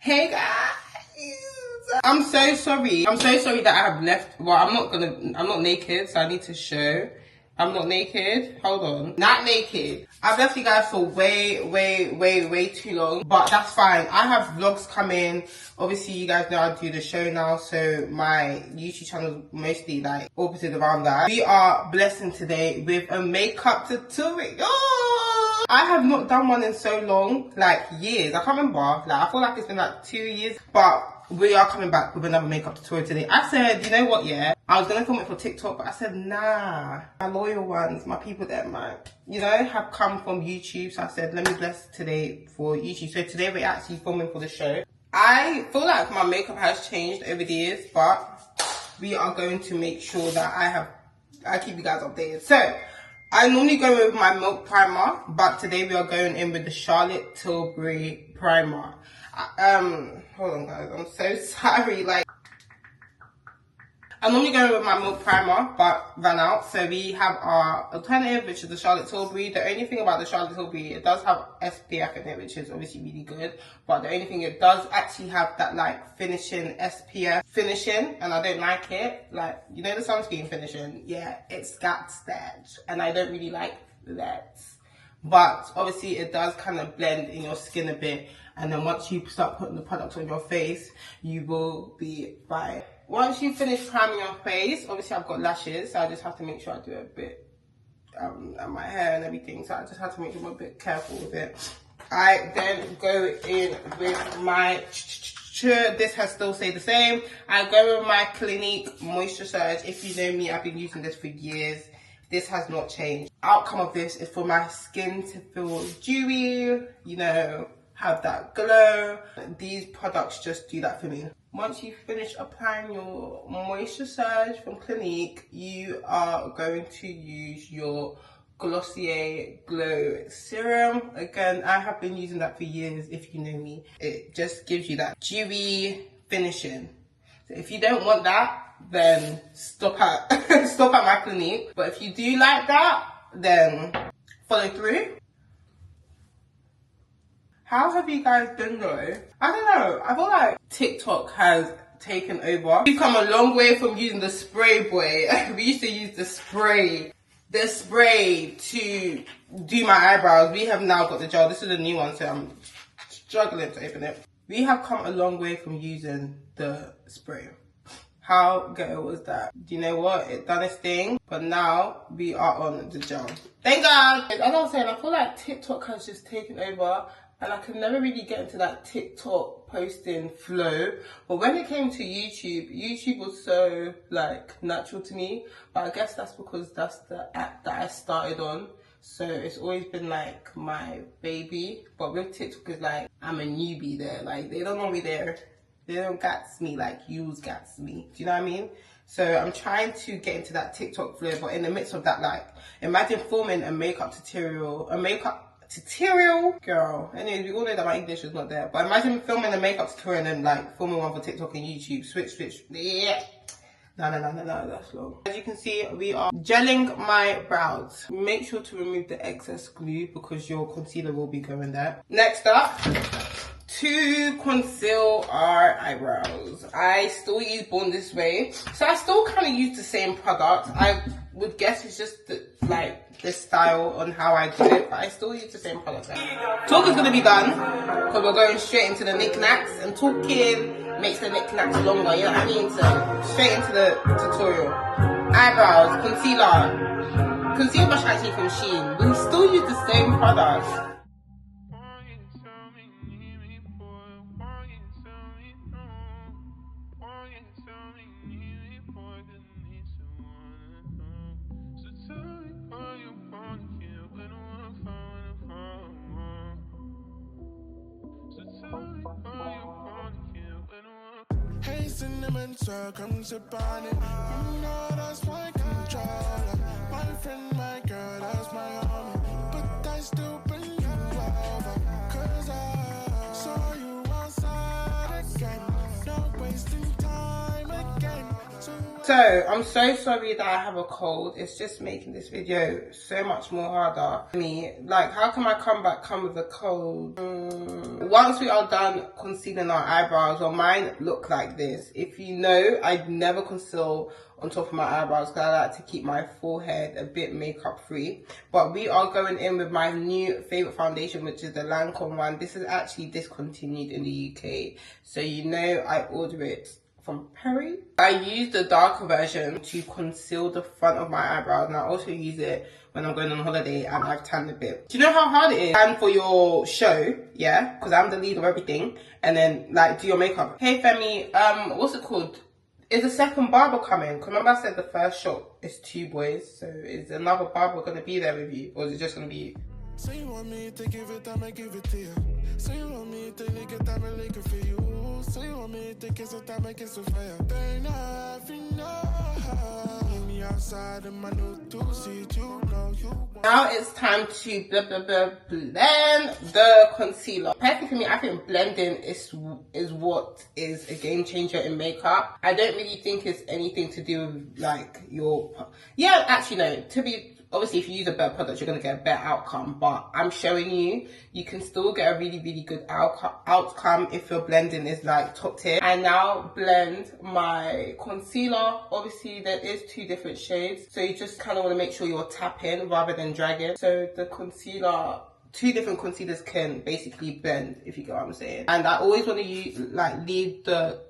Hey guys, I'm so sorry that I have left. Well, I'm not naked, so I need to show. I'm not naked. Hold on. Not naked. I've left you guys for way too long. But that's fine. I have vlogs coming. Obviously, you guys know I do the show now. So my YouTube channel is mostly like orbited around that. We are blessing today with a makeup tutorial. Oh! I have not done one in so long. Like years. I can't remember. Like I feel like it's been like 2 years. But we are coming back with another makeup tutorial today. I said, you know what, yeah? I was going to film it for TikTok, but I said, nah. My loyal ones, my people that might, you know, have come from YouTube. So I said, let me bless today for YouTube. So today we're actually filming for the show. I feel like my makeup has changed over the years, but we are going to make sure that I keep you guys updated. So I normally go with my milk primer, but today we are going in with the Charlotte Tilbury primer. Hold on guys, I'm so sorry. Like, I'm normally going with my milk primer, but ran out. So we have our alternative, which is the Charlotte Tilbury. The only thing about the Charlotte Tilbury, it does have SPF in it, which is obviously really good. But the only thing, it does actually have that like finishing SPF finishing, and I don't like it. Like, you know the sunscreen finishing? Yeah, it's got that, and I don't really like that. But obviously it does kind of blend in your skin a bit. And then once you start putting the product on your face, you will be fine. Once you finish priming your face, obviously I've got lashes, so I just have to make sure I do a bit at my hair and everything. So I just have to make sure I'm a bit careful with it. I then go in with my, this has still stayed the same. I go with my Clinique Moisturisers. If you know me, I've been using this for years. This has not changed. Outcome of this is for my skin to feel dewy, you know, have that glow. These products just do that for me. Once you finish applying your Moisturisers from Clinique, you are going to use your Glossier Glow Serum. Again, I have been using that for years, if you know me. It just gives you that dewy finishing. So if you don't want that, then stop at my Clinique. But if you do like that, then follow through. How have you guys been though? I don't know. I feel like TikTok has taken over. We've come a long way from using the spray boy. We used to use the spray to do my eyebrows. We have now got the gel. This is a new one, so I'm struggling to open it. We have come a long way from using the spray. How ghetto was that? Do you know what? It done its thing, but now we are on the gel. Thank God! As I was saying, I feel like TikTok has just taken over, and I could never really get into that TikTok posting flow. But when it came to YouTube, YouTube was so like natural to me. But I guess that's because that's the app that I started on. So it's always been like my baby. But with TikTok, it's like I'm a newbie there. Like they don't know me there. They don't gats me like yous gats me. Do you know what I mean? So I'm trying to get into that TikTok flow, but in the midst of that, like, imagine filming a makeup tutorial, girl. Anyways, we all know that my English is not there, but imagine filming a makeup tutorial and then like filming one for TikTok and YouTube. Switch. Yeah. No, that's long. As you can see, we are gelling my brows. Make sure to remove the excess glue because your concealer will be going there. Next up, to conceal our eyebrows, I still use Born This Way. So I still kind of use the same product. I would guess it's just the style on how I do it, but I still use the same product. Talk is going to be done because we're going straight into the knickknacks, and talking makes the knickknacks longer, you know what I mean? So straight into the tutorial. Eyebrows, concealer. Concealer brush actually from Shein. We still use the same product. Hey, cinnamon, so come sip on it. You know that's my controller. My friend, my girl, that's my homie. But I still bring you over. Cause I saw you outside again. No wasting time again. So So, I'm so sorry that I have a cold. It's just making this video so much more harder for me. Like, how can my comeback come with a cold? Once we are done concealing our eyebrows, well, mine look like this. If you know, I never conceal on top of my eyebrows because I like to keep my forehead a bit makeup free. But we are going in with my new favorite foundation, which is the Lancome one. This is actually discontinued in the UK, so you know I order it from Perry. I use the darker version to conceal the front of my eyebrows, and I also use it when I'm going on holiday and I've tanned a bit. Do you know how hard it is? And for your show, yeah, because I'm the lead of everything, and then like do your makeup. Hey Femi, what's it called? Is the second barber coming? Because remember I said the first shot is 2 boys, so is another barber gonna be there with you, or is it just gonna be you? So you want me to give it, I'ma give it to you. So you want me to lick it, I'ma lick it for you. So you want me to kiss it, I'ma kiss it for you. They know, if you know. Meet me outside in my new two-seat, you know you want. Now it's time to blend the concealer. Personally for me, I think blending is what is a game changer in makeup. I don't really think it's anything to do with like your, yeah, actually no, to be, obviously if you use a better product, you're going to get a better outcome, but I'm showing you, you can still get a really, really good outcome if your blending is like top tier. I now blend my concealer. Obviously there is 2 different shades, so you just kind of want to make sure you're tapping rather than dragging. So the concealer, 2 different concealers can basically blend, if you get what I'm saying. And I always want to use, like, leave the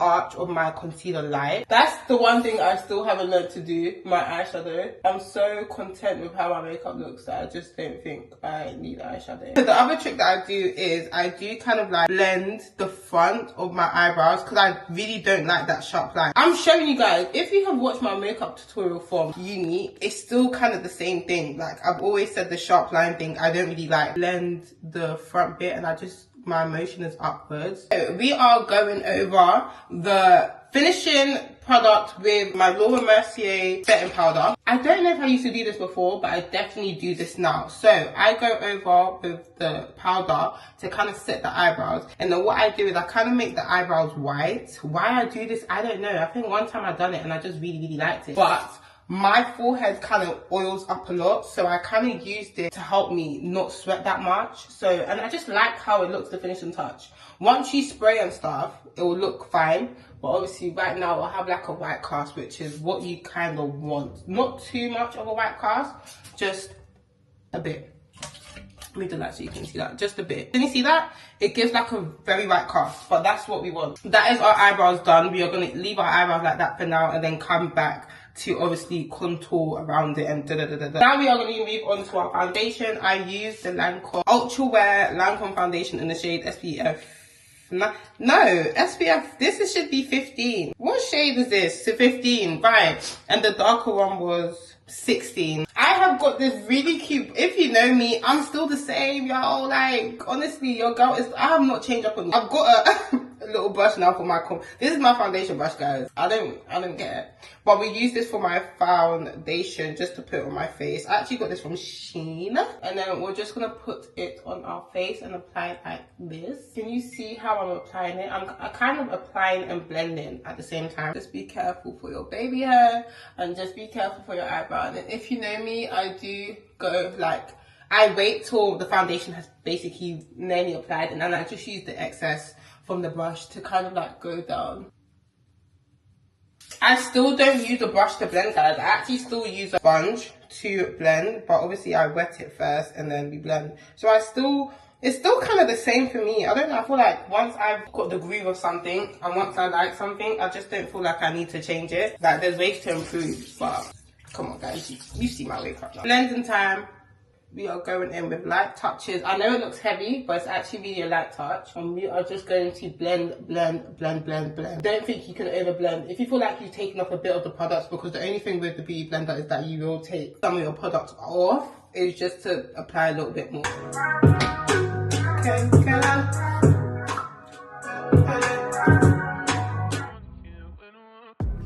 arch of my concealer light. That's the one thing I still haven't learned to do, my eyeshadow. I'm so content with how my makeup looks that I just don't think I need eyeshadow. So the other trick that I do is I do kind of like blend the front of my eyebrows because I really don't like that sharp line. I'm showing you guys, if you have watched my makeup tutorial from Unique, it's still kind of the same thing. Like I've always said, the sharp line thing I don't really like. Blend the front bit and I just, my motion is upwards. So we are going over the finishing product with my Laura Mercier setting powder. I don't know if I used to do this before, but I definitely do this now. So I go over with the powder to kind of set the eyebrows, and then what I do is I kind of make the eyebrows white. Why I do this, I don't know. I think one time I done it and I just really, really liked it. But my forehead kind of oils up a lot, so I kind of used it to help me not sweat that much. So, and I just like how it looks, the finishing touch. Once you spray and stuff, it will look fine, but obviously right now I'll have like a white cast, which is what you kind of want. Not too much of a white cast, just a bit. Let me do that so you can see that, just a bit. Can you see that? It gives like a very white cast, but that's what we want. That is our eyebrows done. We are going to leave our eyebrows like that for now and then come back to obviously contour around it and Now we are going to move on to our foundation. I use the Lancome Ultra Wear Lancome foundation in the shade SPF. No, SPF, this should be 15. What shade is this? So 15, right. And the darker one was 16. I have got this really cute, if you know me, I'm still the same, y'all. Like, honestly, your girl is, I have not changed up on you. I've got a little brush now for my this is my foundation brush, guys. I don't get it, but we use this for my foundation just to put on my face. I actually got this from Shein, and then we're just gonna put it on our face and apply it like this. Can you see how I'm applying it? I'm kind of applying and blending at the same time. Just be careful for your baby hair and just be careful for your eyebrow. And if you know me, I do go like, I wait till the foundation has basically nearly applied, and then I just use the excess from the brush to kind of like go down. I still don't use a brush to blend, guys. I actually still use a sponge to blend, but obviously I wet it first and then we blend. So it's still kind of the same for me. I don't know, I feel like once I've got the groove of something and once I like something, I just don't feel like I need to change it. Like there's ways to improve, but come on guys, you see my makeup now. Blending time. We are going in with light touches. I know it looks heavy, but it's actually really a light touch. And we are just going to blend. Don't think you can over blend. If you feel like you've taken off a bit of the products, because the only thing with the beauty blender is that you will take some of your products off, is just to apply a little bit more.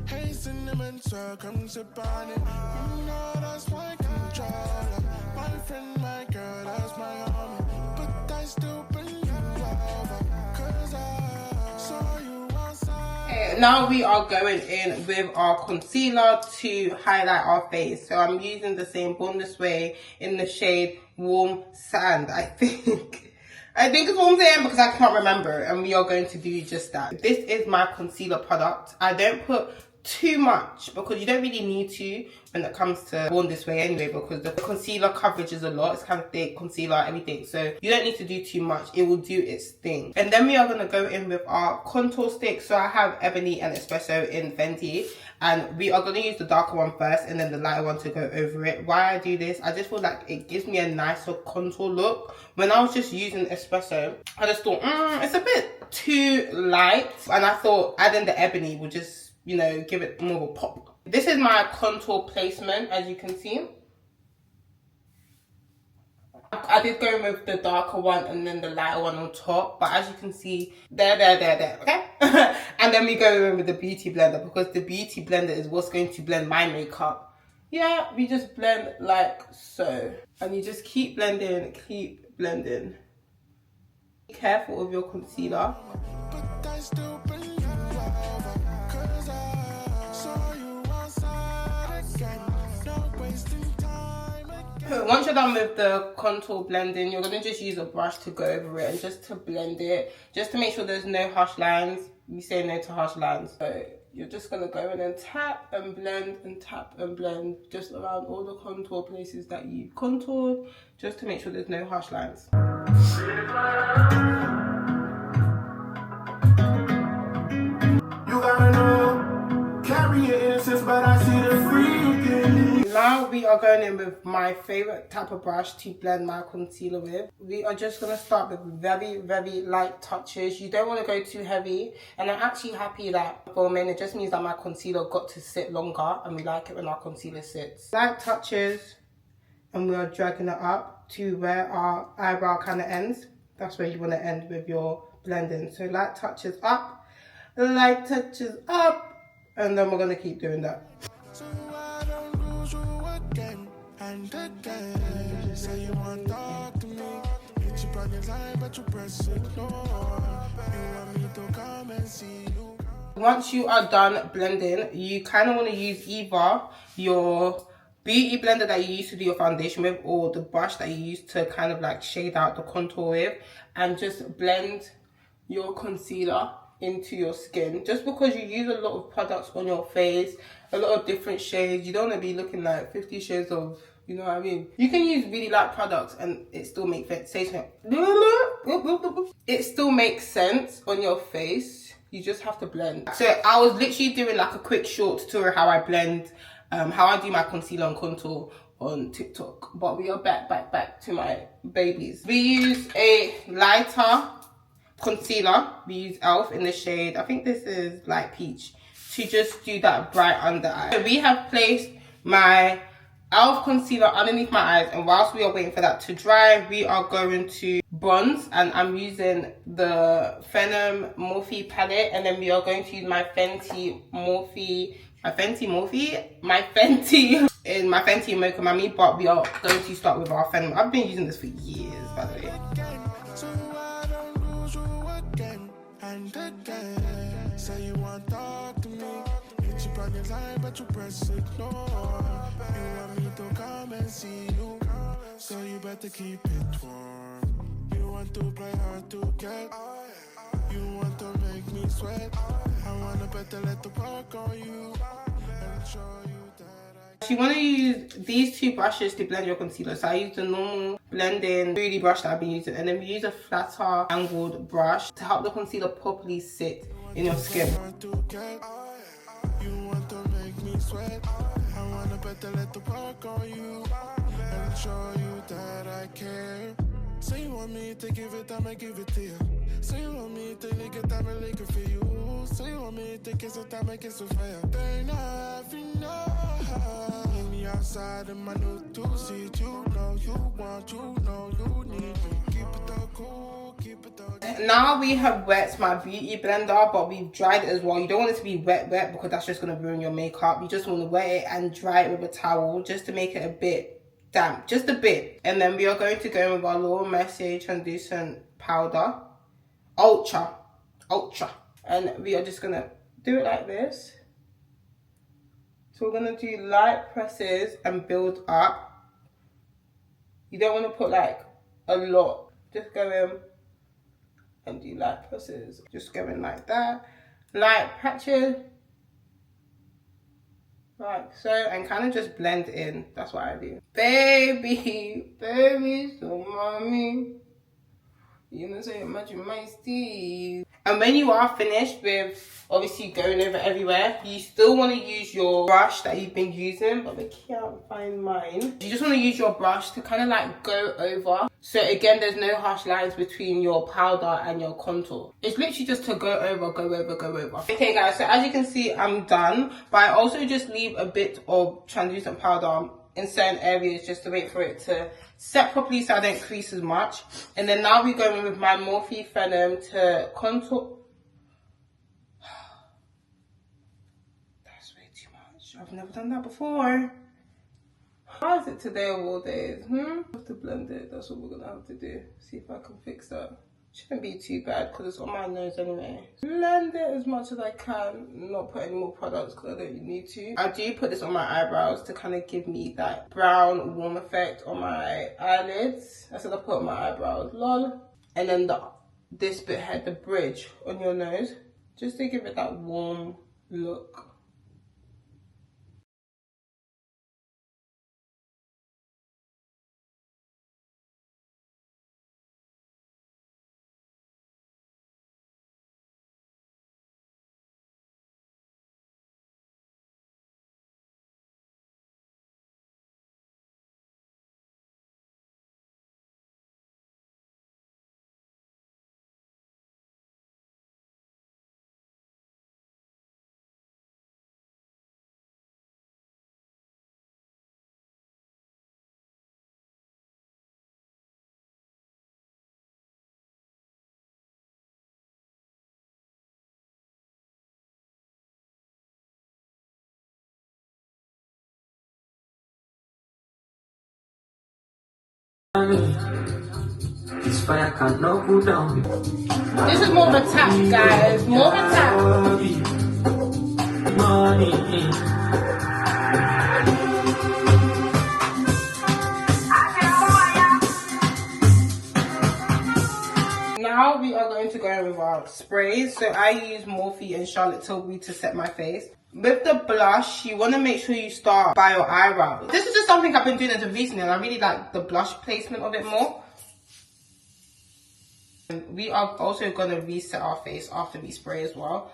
Hey, cinnamon, so come sip on it. You know that's my controller. My friend, my girl, that's my homie. But I still bring you over, 'cause I saw you outside. now we are going in with our concealer to highlight our face. So I'm using the same Born This Way in the shade Warm Sand, I think. I think it's Warm Sand because I can't remember, and we are going to do just that. This is my concealer product. I don't put too much because you don't really need to when it comes to Born This Way anyway, because the concealer coverage is a lot. It's kind of thick concealer, everything, so you don't need to do too much. It will do its thing. And then we are going to go in with our contour stick. So I have Ebony and Espresso in Fenty, and we are going to use the darker one first and then the lighter one to go over it. Why I do this, I just feel like it gives me a nicer contour look. When I was just using Espresso, I just thought it's a bit too light, and I thought adding the Ebony would just, you know, give it more of a pop. This is my contour placement, as you can see. I did go with the darker one and then the lighter one on top, but as you can see, there, okay? And then we go in with the beauty blender, because the beauty blender is what's going to blend my makeup. Yeah, we just blend like so. And you just keep blending, keep blending. Be careful of your concealer. Once you're done with the contour blending, you're going to just use a brush to go over it and just to blend it, just to make sure there's no harsh lines. We say no to harsh lines. So you're just going to go in and tap and blend just around all the contour places that you contoured, just to make sure there's no harsh lines. You gotta know, carry your innocence, but I see the freaking. Now we are going in with my favorite type of brush to blend my concealer with. We are just going to start with very, very light touches. You don't want to go too heavy. And I'm actually happy that for men, it just means that my concealer got to sit longer, and we like it when our concealer sits. Light touches, and we are dragging it up to where our eyebrow kind of ends. That's where you want to end with your blending. So light touches up, light touches up, and then we're going to keep doing that. And again, say you want to talk to me, hit you on the line, but you press ignore. You want me to come and see you. Once you are done blending, you kind of want to use either your beauty blender that you used to do your foundation with, or the brush that you used to kind of like shade out the contour with, and just blend your concealer into your skin. Just because you use a lot of products on your face, a lot of different shades, you don't want to be looking like 50 shades of, you know what I mean? You can use really light products and it still makes sense. It still makes sense on your face. You just have to blend. So I was literally doing like a quick short tutorial how I blend, how I do my concealer and contour on TikTok. But we are back to my babies. We use a lighter concealer. We use e.l.f. in the shade, I think this is light peach, to just do that bright under eye. So we have placed my e.l.f. concealer underneath my eyes, and whilst we are waiting for that to dry, we are going to bronze, and I'm using the Phenom Morphe palette, and then we are going to use my Fenty Morphe in my Fenty Mocha Mami, but we are going to start with our Phenom. I've been using this for years, by the way. And again, say you want to talk to me, hit you on the line, but you press ignore. You want me to come and see you, so you better keep it warm. You want to play hard to get, you want to make me sweat. I want to better let the work on you and show you that you want to use these two brushes to blend your concealer. So I use the normal blending 3D brush that I've been using, and then we use a flatter angled brush to help the concealer properly sit in your skin. You want to make me sweat. I want to better let the work on you and show you that I care. So you want me to give it time, I give it to you. So you want me to lick it time, I lick it for you. So you want me to kiss it time, I kiss it for you. They not enough. Meet me outside in my new two-seat. You know you want, you know you need. Keep it all cool, keep it all cool. Now we have wet my beauty blender, but we've dried it as well. You don't want it to be wet because that's just going to ruin your makeup. You just want to wet it and dry it with a towel just to make it a bit damp, just a bit. And then we are going to go in with our Laura Mercier translucent powder, ultra, and we are just gonna do it like this. So we're going to do light presses and build up. You don't want to put like a lot. Just go in and do light presses. Just go in like that. Light patches. Like so. And kind of just blend in. That's what I do. Baby, so mommy. You know, say imagine my Steve. And when you are finished with obviously going over everywhere, you still want to use your brush that you've been using, but I can't find mine. You just want to use your brush to kind of like go over. So again, there's no harsh lines between your powder and your contour. It's literally just to go over, go over, go over. Okay guys, so as you can see, I'm done. But I also just leave a bit of translucent powder in certain areas just to wait for it to set properly so I don't crease as much. And then now we're going with my Morphe Phenom to contour. That's way too much. I've never done that before. How is it today of all days? I have to blend it. That's what we're gonna have to do. See if I can fix that. Shouldn't be too bad because it's on my nose anyway. Blend it as much as I can. Not put any more products because I don't need to. I do put this on my eyebrows to kind of give me that brown warm effect on my eyelids. That's what I put on my eyebrows. Lol. And then this bit here, the bridge on your nose, just to give it that warm look. This fire cannot go down. This is more of a tap, guys. More of a tap. Now we are going to go with our sprays. So I use Morphe and Charlotte Tilbury to set my face. With the blush, you want to make sure you start by your eyebrows. This is just something I've been doing until recently, and I really like the blush placement of it more. And we are also going to reset our face after we spray as well.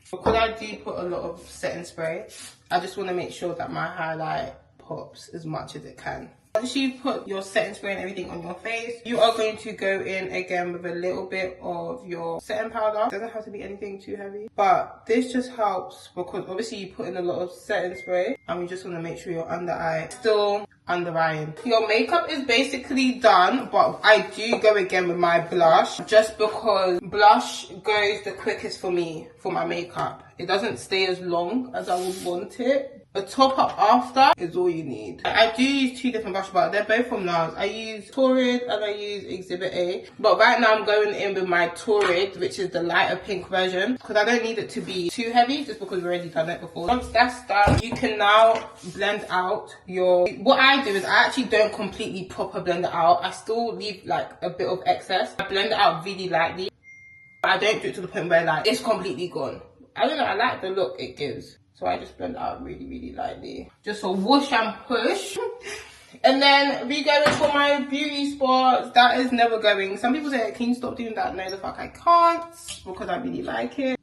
Because I do put a lot of setting spray, I just want to make sure that my highlight pops as much as it can. Once you put your setting spray and everything on your face, you are going to go in again with a little bit of your setting powder. It doesn't have to be anything too heavy, but this just helps because obviously you put in a lot of setting spray and we just want to make sure your under eye still under eyeing. Your makeup is basically done, but I do go again with my blush just because blush goes the quickest for me for my makeup. It doesn't stay as long as I would want it. A top up after is all you need. I do use two different brushes, but they're both from NARS. I use Torrid and I use Exhibit A. But right now I'm going in with my Torrid, which is the lighter pink version, because I don't need it to be too heavy, just because we've already done it before. Once that's done, you can now blend out your... What I do is I actually don't completely proper blend it out. I still leave like a bit of excess. I blend it out really lightly. But I don't do it to the point where like it's completely gone. I don't know, I like the look it gives. So I just blend it out really, really lightly. Just a whoosh and push. And then we go in for my beauty spots. That is never going. Some people say, can you stop doing that? No, the fuck I can't. Because I really like it.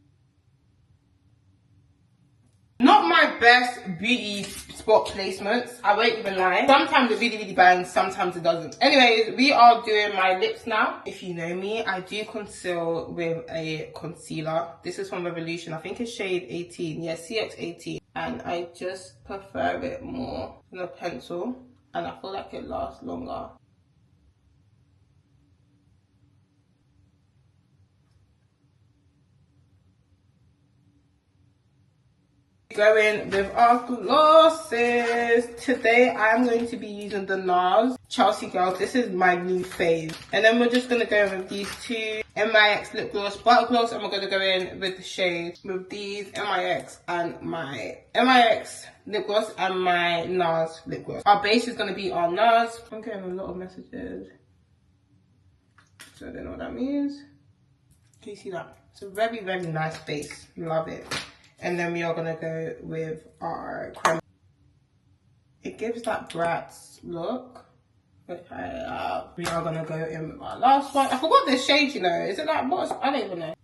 Not my best beauty spot placements. I won't even lie. Sometimes it really, really bangs. Sometimes it doesn't. Anyways, we are doing my lips now. If you know me, I do conceal with a concealer. This is from Revolution. I think it's shade 18. Yeah, CX18. And I just prefer it more than a pencil. And I feel like it lasts longer. Going with our glosses. Today I'm going to be using the NARS Chelsea Girls. This is my new fave. And then we're just going to go with these two MIX lip gloss, butter gloss, and we're going to go in with the shade with these MIX and my MIX lip gloss and my NARS lip gloss. Our base is going to be our NARS. I'm getting a lot of messages, so I don't know what that means. Can you see that? It's a very, very nice base. Love it. And then we are going to go with our creme. It gives that Bratz look. Okay, we are going to go in with our last one. I forgot the shade, you know. Is it like, what? I don't even know.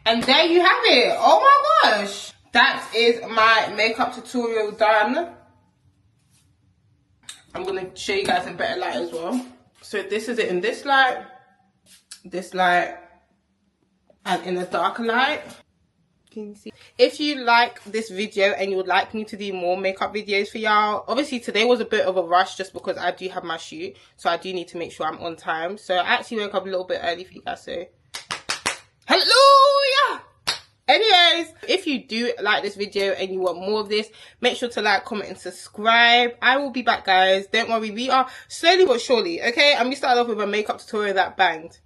And there you have it. Oh my gosh. That is my makeup tutorial done. I'm going to show you guys in better light as well. So this is it in this light, and in a darker light. Can you see? If you like this video and you would like me to do more makeup videos for y'all, obviously today was a bit of a rush just because I do have my shoot, so I do need to make sure I'm on time. So I actually woke up a little bit early for you guys, so hallelujah. Anyways, if you do like this video and you want more of this, make sure to like, comment, and subscribe. I will be back, guys. Don't worry, we are slowly but surely, okay? And we started off with a makeup tutorial that banged.